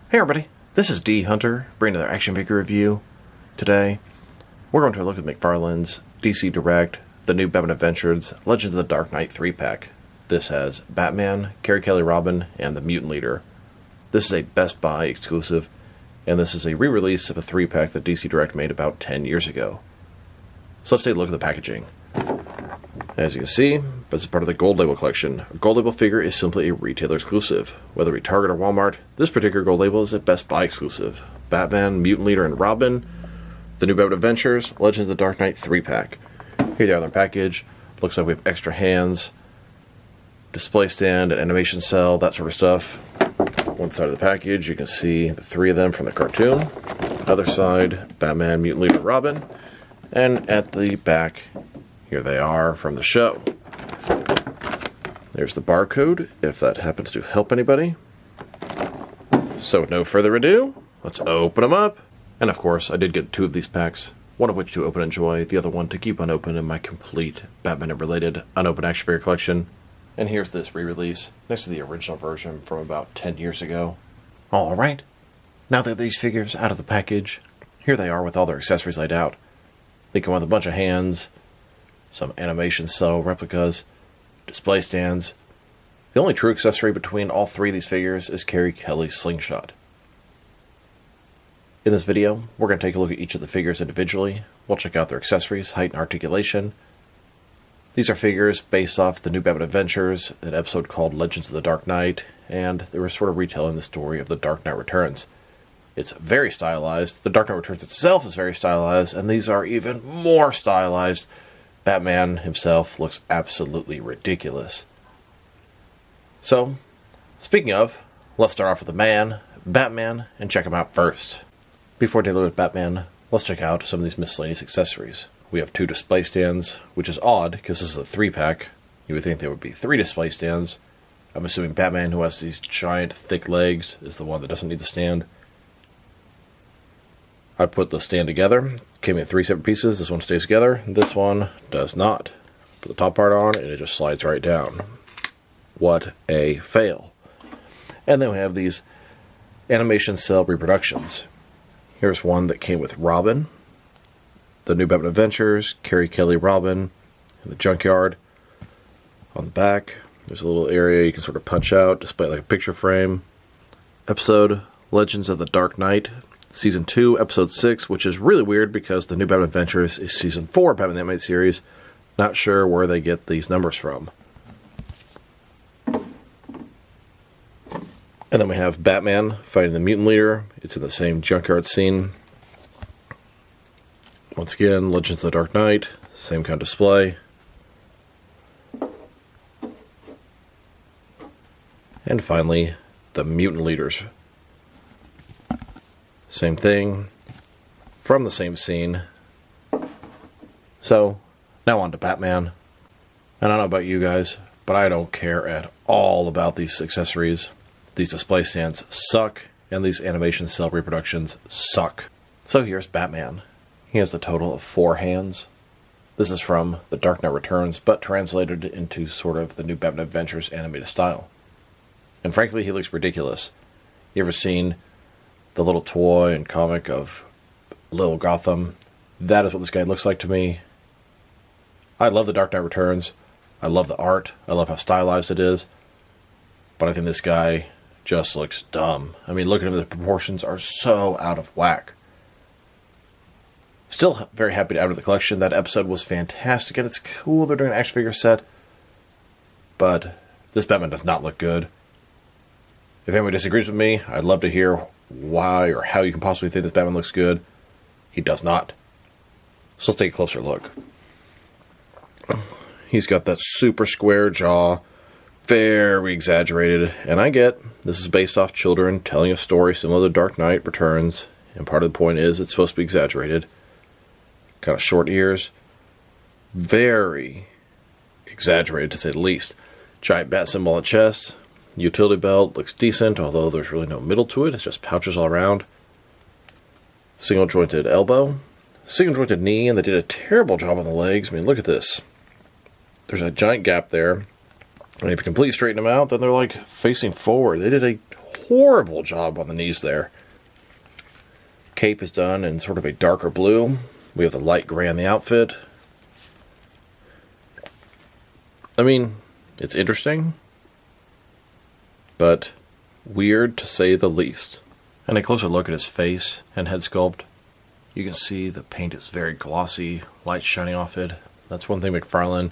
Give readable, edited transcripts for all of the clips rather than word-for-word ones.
Hey everybody, this is D Hunter, bringing another action figure review. Today, we're going to look at McFarlane's DC Direct, the new Batman Adventures, Legends of the Dark Knight 3-pack. This has Batman, Carrie Kelley Robin, and the Mutant Leader. This is a Best Buy exclusive, and this is a re-release of a 3-pack that DC Direct made about 10 years ago. So let's take a look at the packaging. As you can see, this is part of the Gold Label collection. A Gold Label figure is simply a retailer exclusive. Whether it be Target or Walmart, this particular Gold Label is a Best Buy exclusive. Batman, Mutant Leader, and Robin, the new Batman Adventures, Legends of the Dark Knight 3-pack. Here they are in their package. Looks like we have extra hands, display stand, an animation cell, that sort of stuff. One side of the package, you can see the three of them from the cartoon. Other side, Batman, Mutant Leader, Robin. And at the back, here they are from the show. There's the barcode, if that happens to help anybody. So with no further ado, let's open them up. And of course, I did get 2 of these packs, one of which to open and enjoy, the other one to keep unopened in my complete Batman-related unopened action figure collection. And here's this re-release, next to the original version from about 10 years ago. Alright, now that these figures out of the package, here they are with all their accessories laid out. They come with a bunch of hands, some animation cell replicas, display stands. The only true accessory between all 3 of these figures is Carrie Kelley's slingshot. In this video, we're going to take a look at each of the figures individually. We'll check out their accessories, height, and articulation. These are figures based off the new Batman Adventures, an episode called Legends of the Dark Knight, and they were sort of retelling the story of the Dark Knight Returns. It's very stylized. The Dark Knight Returns itself is very stylized, and these are even more stylized. Batman himself looks absolutely ridiculous. So, speaking of, let's start off with the man, Batman, and check him out first. Before taking a look at Batman, let's check out some of these miscellaneous accessories. We have 2 display stands, which is odd because this is a 3-pack. You would think there would be 3 display stands. I'm assuming Batman, who has these giant, thick legs, is the one that doesn't need the stand. I put the stand together. Came in 3 separate pieces. This one stays together. This one does not. Put the top part on, and it just slides right down. What a fail. And then we have these animation cell reproductions. Here's one that came with Robin, the new Batman Adventures, Carrie Kelley Robin, in the junkyard. On the back, there's a little area you can sort of punch out, display like a picture frame. Episode, Legends of the Dark Knight, Season 2, Episode 6, which is really weird because the new Batman Adventures is Season 4 Batman the Animated Series. Not sure where they get these numbers from. And then we have Batman fighting the Mutant Leader. It's in the same junkyard scene. Once again, Legends of the Dark Knight, same kind of display. And finally, the Mutant Leaders. Same thing, from the same scene. So, now on to Batman. And I don't know about you guys, but I don't care at all about these accessories. These display stands suck, and these animation cell reproductions suck. So here's Batman. He has a total of 4 hands. This is from The Dark Knight Returns, but translated into sort of the new Batman Adventures animated style. And frankly, he looks ridiculous. You ever seen the little toy and comic of Little Gotham? That is what this guy looks like to me. I love The Dark Knight Returns. I love the art. I love how stylized it is. But I think this guy just looks dumb. I mean, look at him, the proportions are so out of whack. Still very happy to add to the collection. That episode was fantastic, and it's cool they're doing an action figure set. But this Batman does not look good. If anyone disagrees with me, I'd love to hear why or how you can possibly think this Batman looks good. He does not. So let's take a closer look. He's got that super square jaw, very exaggerated, and I get this is based off children telling a story similar to Dark Knight Returns, and part of the point is it's supposed to be exaggerated. Kind of short ears, very exaggerated to say the least. Giant bat symbol on the chest, utility belt looks decent, although there's really no middle to it, it's just pouches all around. Single jointed elbow, single jointed knee, and they did a terrible job on the legs. I mean, look at this. There's a giant gap there. And if you completely straighten them out, then they're like facing forward. They did a horrible job on the knees there. Cape is done in sort of a darker blue. We have the light gray on the outfit. I mean, it's interesting, but weird to say the least. And a closer look at his face and head sculpt. You can see the paint is very glossy, light shining off it. That's one thing McFarlane,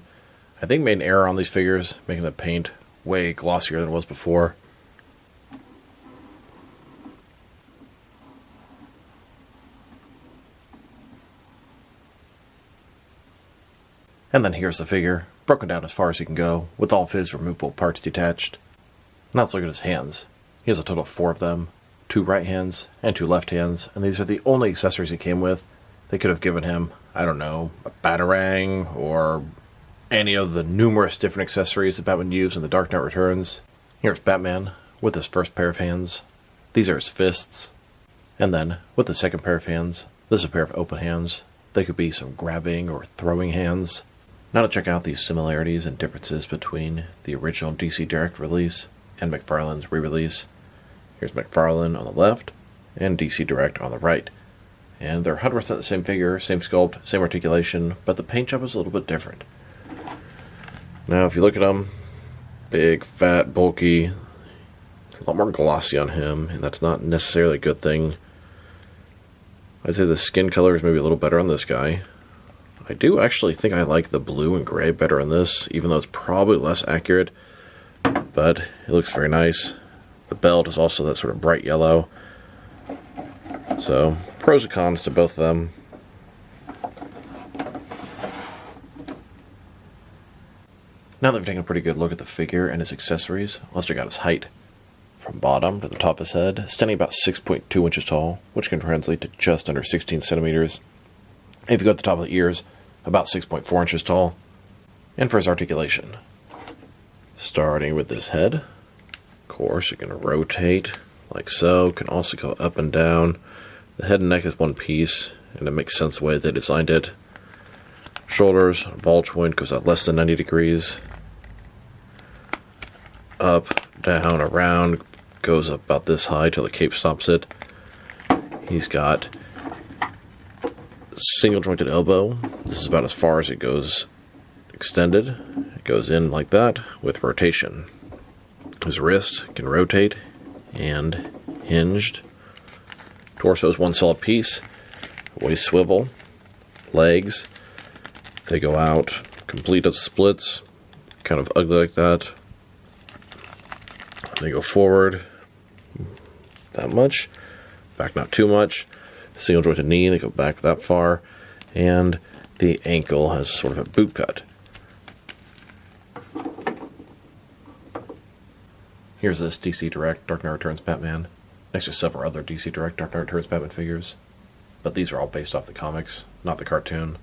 I think, made an error on these figures, making the paint way glossier than it was before. And then here's the figure, broken down as far as he can go, with all of his removable parts detached. Now let's look at his hands. He has a total of 4 of them, 2 right hands and 2 left hands, and these are the only accessories he came with. They could have given him, I don't know, a batarang or any of the numerous different accessories that Batman used in The Dark Knight Returns. Here's Batman with his first pair of hands. These are his fists. And then, with the second pair of hands, this is a pair of open hands. They could be some grabbing or throwing hands. Now to check out the similarities and differences between the original DC Direct release and McFarlane's re-release. Here's McFarlane on the left and DC Direct on the right. And they're 100% the same figure, same sculpt, same articulation, but the paint job is a little bit different. Now if you look at him, big, fat, bulky, a lot more glossy on him, and that's not necessarily a good thing. I'd say the skin color is maybe a little better on this guy. I do actually think I like the blue and gray better on this, even though it's probably less accurate, but it looks very nice. The belt is also that sort of bright yellow. So, pros and cons to both of them. Now that we've taken a pretty good look at the figure and his accessories, let's check out his height. From bottom to the top of his head, standing about 6.2 inches tall, which can translate to just under 16 centimeters. If you go at the top of the ears, about 6.4 inches tall. And for his articulation, starting with his head, of course, you're going to rotate like so. Can also go up and down. The head and neck is one piece, and it makes sense the way they designed it. Shoulders, ball joint goes out less than 90 degrees. Up, down, around, goes up about this high till the cape stops it. He's got single jointed elbow. This is about as far as it goes extended. It goes in like that with rotation. His wrist can rotate and hinged. Torso is one solid piece. Waist swivel. Legs, they go out complete as splits, kind of ugly like that. They go forward that much, back not too much. Single jointed knee, they go back that far, and the ankle has sort of a boot cut. Here's this DC Direct Dark Knight Returns Batman, next to several other DC Direct Dark Knight Returns Batman figures, but these are all based off the comics, not the cartoon.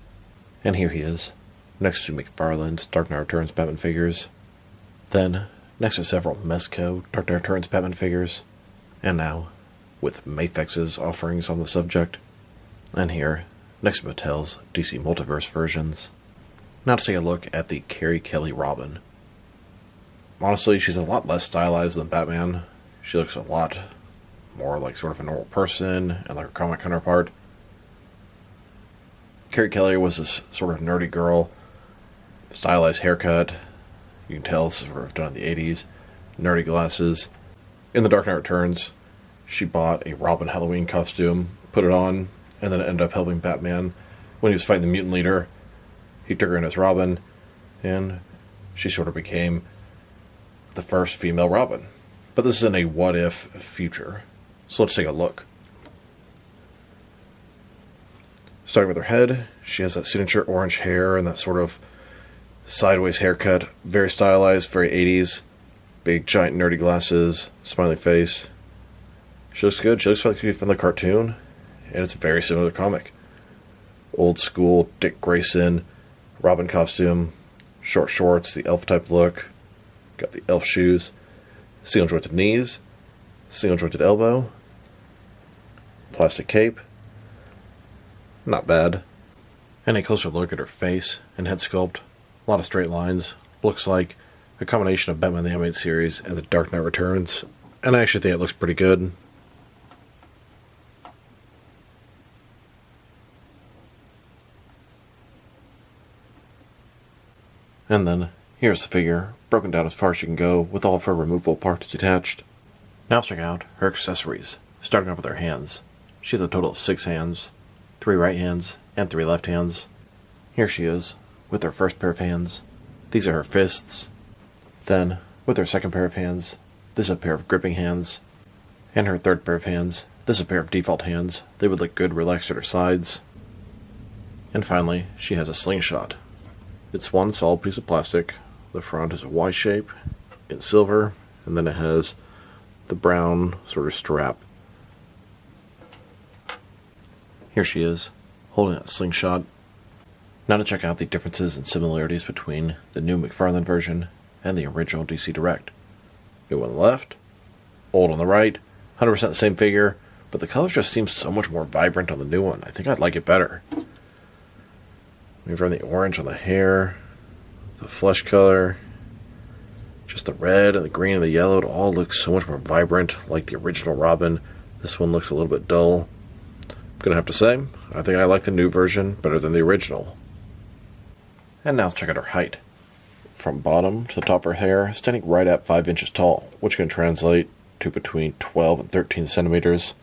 And here he is, next to McFarlane's Dark Knight Returns Batman figures, then next to several Mezco Dark Knight Returns Batman figures, and now with Mafex's offerings on the subject, and here, next to Mattel's DC Multiverse versions. Now to take a look at the Carrie Kelley Robin. Honestly, she's a lot less stylized than Batman. She looks a lot more like sort of a normal person, and like her comic counterpart. Carrie Kelley was this sort of nerdy girl, stylized haircut. You can tell this is sort of done in the 80s. Nerdy glasses. In The Dark Knight Returns, she bought a Robin Halloween costume, put it on, and then it ended up helping Batman when he was fighting the Mutant Leader. He took her in as Robin, and she sort of became the first female Robin. But this is in a what-if future. So let's take a look. Starting with her head, she has that signature orange hair and that sort of sideways haircut. Very stylized, very 80s. Big, giant, nerdy glasses, smiling face. She looks good. She looks like she's from the cartoon, and it's very similar to the comic. Old school Dick Grayson Robin costume, short shorts, the elf type look. Got the elf shoes, single jointed knees, single jointed elbow, plastic cape. Not bad. And a closer look at her face and head sculpt. A lot of straight lines. Looks like a combination of Batman the Animated Series and The Dark Knight Returns. and I actually think it looks pretty good. And then, here's the figure, broken down as far as she can go, with all of her removable parts detached. Now let's check out her accessories, starting off with her hands. She has a total of 6 hands, 3 right hands, and 3 left hands. Here she is, with her first pair of hands. These are her fists. Then, with her second pair of hands, this is a pair of gripping hands. And her third pair of hands, this is a pair of default hands. They would look good relaxed at her sides. And finally, she has a slingshot. It's one solid piece of plastic. The front is a Y shape in silver, and then it has the brown sort of strap. Here she is, holding a slingshot. Now to check out the differences and similarities between the new McFarlane version and the original DC Direct. New on the left, old on the right, 100% the same figure, but the colors just seem so much more vibrant on the new one. I think I'd like it better. We've run the orange on the hair, the flesh color, just the red and the green and the yellow. It all looks so much more vibrant, like the original Robin. This one looks a little bit dull. I'm gonna have to say, I think I like the new version better than the original. And now let's check out her height. From bottom to the top of her hair, standing right at 5 inches tall, which can translate to between 12 and 13 centimeters.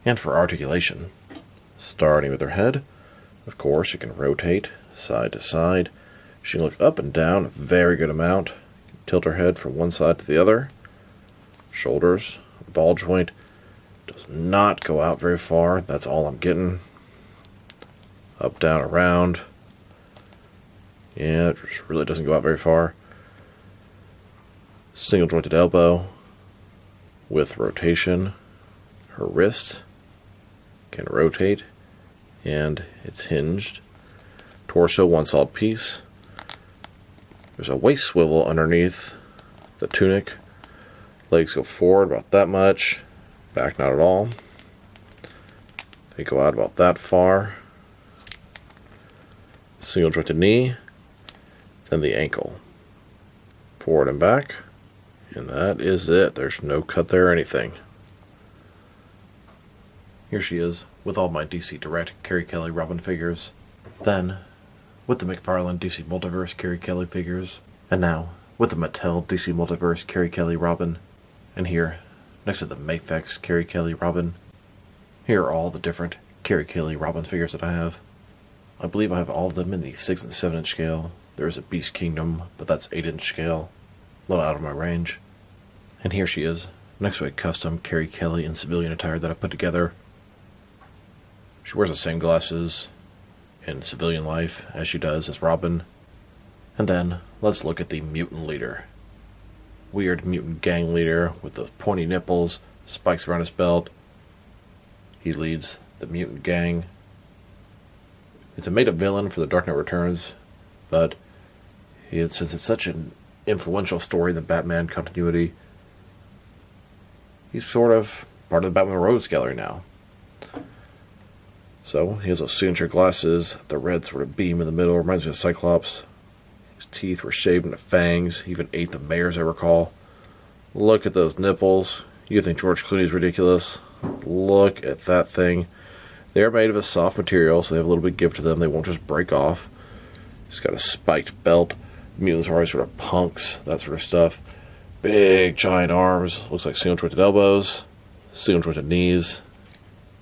And for articulation, starting with her head, of course, she can rotate side to side. She can look up and down a very good amount. Tilt her head from one side to the other. Shoulders, ball joint, does not go out very far. That's all I'm getting. Up, down, around. Yeah, it just really doesn't go out very far. Single jointed elbow with rotation. Her wrist can rotate, and it's hinged. Torso, one solid piece. There's a waist swivel underneath the tunic. Legs go forward about that much. Back not at all. They go out about that far. Single jointed knee. Then the ankle. Forward and back. And that is it. There's no cut there or anything. Here she is, with all my DC Direct Carrie Kelley Robin figures. Then, with the McFarlane DC Multiverse Carrie Kelley figures. And now, with the Mattel DC Multiverse Carrie Kelley Robin. And here, next to the Mafex Carrie Kelley Robin, here are all the different Carrie Kelley Robin figures that I have. I believe I have all of them in the 6 and 7 inch scale. There is a Beast Kingdom, but that's 8 inch scale. A little out of my range. And here she is, next to a custom Carrie Kelley in civilian attire that I put together. She wears the same glasses in civilian life as she does as Robin. And then, let's look at the Mutant Leader. Weird mutant gang leader with the pointy nipples, spikes around his belt. He leads the mutant gang. It's a made-up villain for the Dark Knight Returns, but since it's such an influential story in the Batman continuity, he's sort of part of the Batman Rogues Gallery now. So, he has those signature glasses, the red sort of beam in the middle, reminds me of Cyclops. His teeth were shaved into fangs, he even ate the mayor's, I recall. Look at those nipples. You think George Clooney's ridiculous? Look at that thing. They're made of a soft material, so they have a little bit of give to them. They won't just break off. He's got a spiked belt. Mutants are always sort of punks, that sort of stuff. Big, giant arms. Looks like single jointed elbows. Single jointed knees.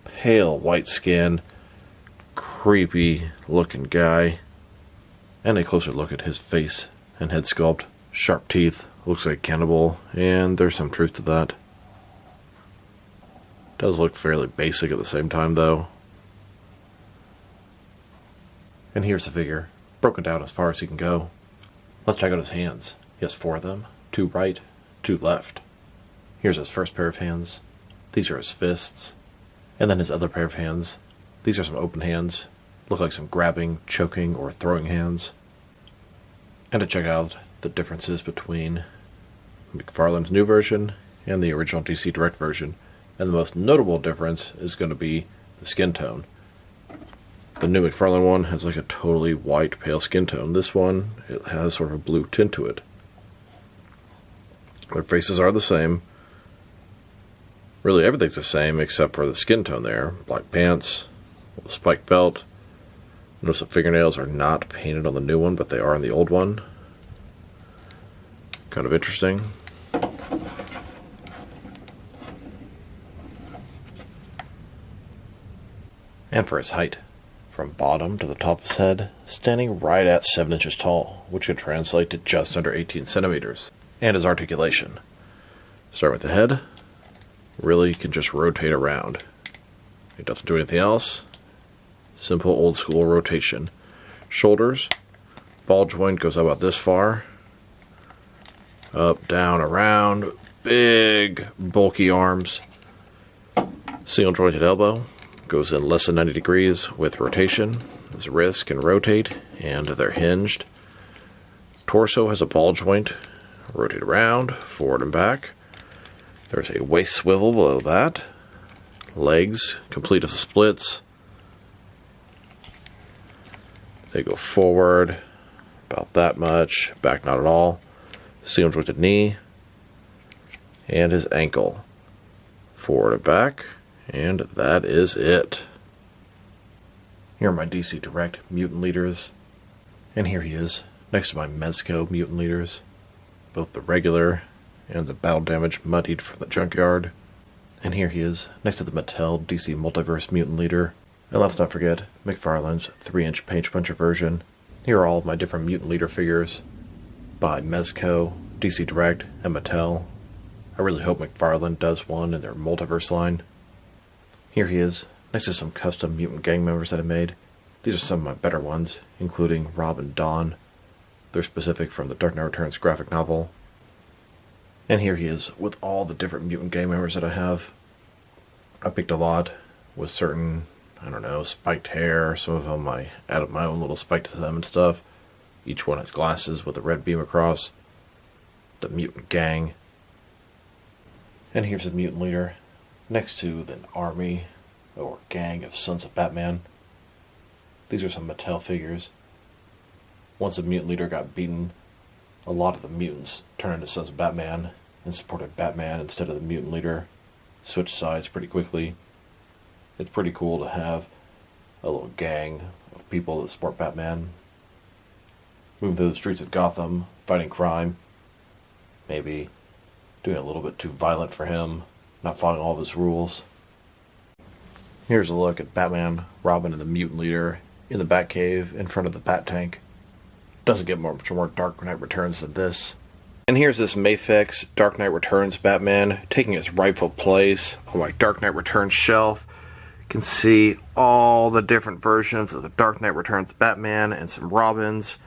Pale white skin. Creepy looking guy. And a closer look at his face and head sculpt. Sharp teeth. Looks like a cannibal. And there's some truth to that. Does look fairly basic at the same time, though. And here's the figure, broken down as far as he can go. Let's check out his hands. He has 4 of them, 2 right, 2 left. Here's his first pair of hands. These are his fists. And then his other pair of hands. These are some open hands. Look like some grabbing, choking, or throwing hands. And to check out the differences between McFarlane's new version and the original DC Direct version. And the most notable difference is going to be the skin tone. The new McFarlane one has like a totally white, pale skin tone. This one, it has sort of a blue tint to it. Their faces are the same. Really, everything's the same except for the skin tone there. Black pants, spiked belt. Notice the fingernails are not painted on the new one, but they are on the old one. Kind of interesting. And for his height, from bottom to the top of his head, standing right at 7 inches tall, which would translate to just under 18 centimeters. And his articulation. Starting with the head, really can just rotate around. He doesn't do anything else. Simple old school rotation. Shoulders, ball joint goes about this far. Up, down, around. Big, bulky arms. Single jointed elbow. Goes in less than 90 degrees with rotation. His wrists can rotate, and they're hinged. Torso has a ball joint. Rotate around, forward and back. There's a waist swivel below that. Legs, complete as the splits. They go forward, about that much. Back not at all. Single jointed knee. And his ankle. Forward and back. And that is it. Here are my DC Direct Mutant Leaders. And here he is, next to my Mezco Mutant Leaders. Both the regular and the battle damage muddied from the junkyard. And here he is, next to the Mattel DC Multiverse Mutant Leader. And let's not forget McFarlane's 3-inch Paint Puncher version. Here are all of my different Mutant Leader figures by Mezco, DC Direct, and Mattel. I really hope McFarlane does one in their Multiverse line. Here he is, next to some custom mutant gang members that I made. These are some of my better ones, including Rob and Dawn. They're specific from the Dark Knight Returns graphic novel. And here he is, with all the different mutant gang members that I have. I picked a lot with certain, spiked hair. Some of them I added my own little spike to them and stuff. Each one has glasses with a red beam across. The mutant gang. And here's the mutant leader, next to an army or gang of Sons of Batman. These are some Mattel figures. Once the mutant leader got beaten, a lot of the mutants turned into Sons of Batman and supported Batman instead of the mutant leader. Switched sides pretty quickly. It's pretty cool to have a little gang of people that support Batman. Moving through the streets of Gotham, fighting crime. Maybe doing a little bit too violent for him, not following all of his rules. Here's a look at Batman, Robin, and the Mutant Leader in the Batcave in front of the Bat Tank. Doesn't get much more Dark Knight Returns than this. And here's this Mafex Dark Knight Returns Batman taking its rightful place on my Dark Knight Returns shelf. You can see all the different versions of the Dark Knight Returns Batman and some Robins.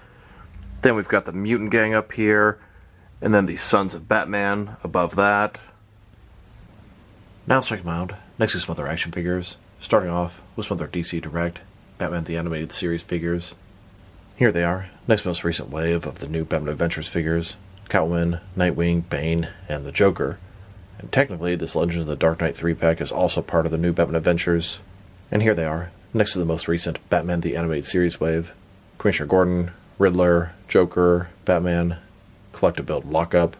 Then we've got the Mutant Gang up here, and then the Sons of Batman above that. Now let's check them out, next to some other action figures, starting off with some of their DC Direct Batman the Animated Series figures. Here they are, next most recent wave of the new Batman Adventures figures, Catwoman, Nightwing, Bane, and the Joker. And technically, this Legends of the Dark Knight 3-pack is also part of the new Batman Adventures. And here they are, next to the most recent Batman the Animated Series wave, Commissioner Gordon, Riddler, Joker, Batman, Collective Build Lockup.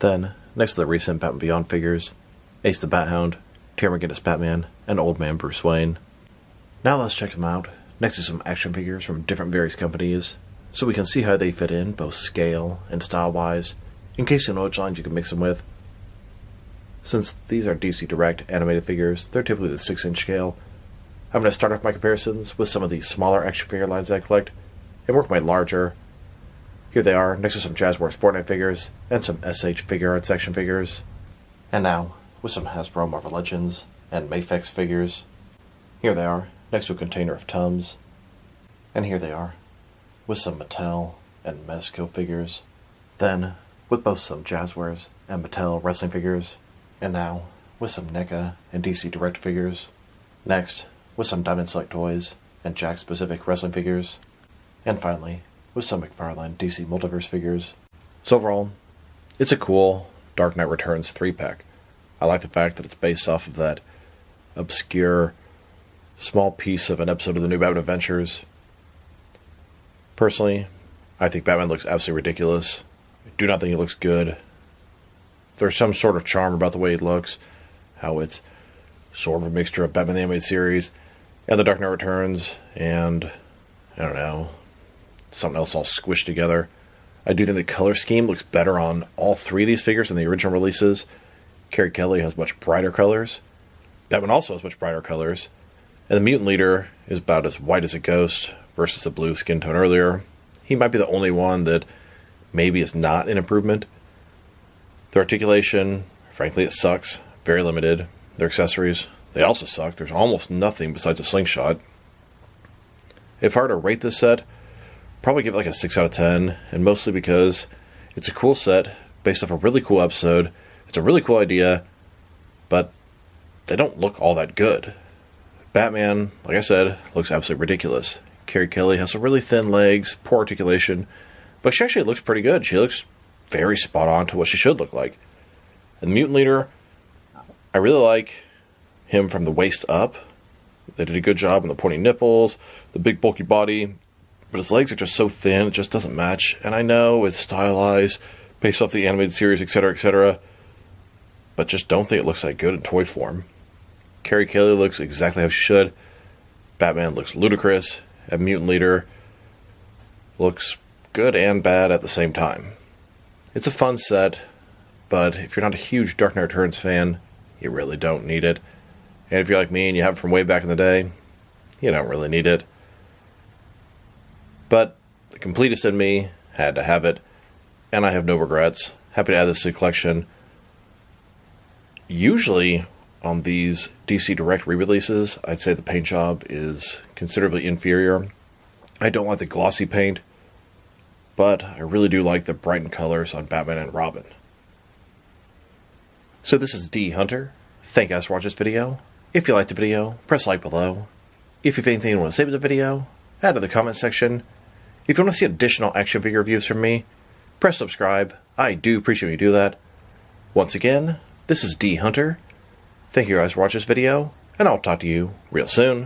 Then, next to the recent Batman Beyond figures, Ace the Bat-Hound, Terry McGinnis Batman, and Old Man Bruce Wayne. Now let's check them out, next to some action figures from different various companies, so we can see how they fit in, both scale and style-wise, in case you know which lines you can mix them with. Since these are DC Direct animated figures, they're typically the 6-inch scale. I'm going to start off my comparisons with some of the smaller action figure lines I collect, and work my larger. Here they are, next to some Jazzwares Fortnite figures, and some SH Figure Arts action figures. And now, with some Hasbro Marvel Legends, and Mafex figures. Here they are, next to a container of Tums. And here they are, with some Mattel and Mezco figures. Then, with both some Jazzwares and Mattel wrestling figures. And now, with some NECA and DC Direct figures. Next, with some Diamond Select toys and Jakks Pacific wrestling figures. And finally, with some McFarlane DC Multiverse figures. So overall, it's a cool Dark Knight Returns 3-pack. I like the fact that it's based off of that obscure, small piece of an episode of the new Batman Adventures. Personally, I think Batman looks absolutely ridiculous. I do not think he looks good. There's some sort of charm about the way he looks. how it's sort of a mixture of Batman the Animated Series and The Dark Knight Returns and, I don't know, something else all squished together. I do think the color scheme looks better on all three of these figures than the original releases. Carrie Kelley has much brighter colors. Batman also has much brighter colors. And the Mutant Leader is about as white as a ghost versus the blue skin tone earlier. He might be the only one that maybe is not an improvement. The articulation, frankly, it sucks. Very limited. Their accessories, they also suck. There's almost nothing besides a slingshot. If I were to rate this set, probably give it like a 6 out of 10, and mostly because it's a cool set based off a really cool episode. It's a really cool idea, but they don't look all that good. Batman, like I said, looks absolutely ridiculous. Carrie Kelley has some really thin legs, poor articulation, but she actually looks pretty good. She looks very spot on to what she should look like. And the Mutant Leader, I really like him from the waist up. They did a good job on the pointy nipples, the big bulky body, but his legs are just so thin, it just doesn't match. And I know it's stylized, based off the animated series, etc., but just don't think it looks that good in toy form. Carrie Kelley looks exactly how she should. Batman looks ludicrous, and Mutant Leader looks good and bad at the same time. It's a fun set, but if you're not a huge Dark Knight Returns fan, you really don't need it. And if you're like me and you have it from way back in the day, you don't really need it. But the completist in me had to have it, and I have no regrets. Happy to add this to the collection. Usually, on these DC Direct re-releases, I'd say the paint job is considerably inferior. I don't like the glossy paint, but I really do like the brightened colors on Batman and Robin. So this is D Hunter. Thank you guys for watching this video. If you liked the video, press like below. If you have anything you want to say about the video, add to the comment section. If you want to see additional action figure reviews from me, press subscribe. I do appreciate when you do that. Once again, this is D Hunter. Thank you guys for watching this video, and I'll talk to you real soon.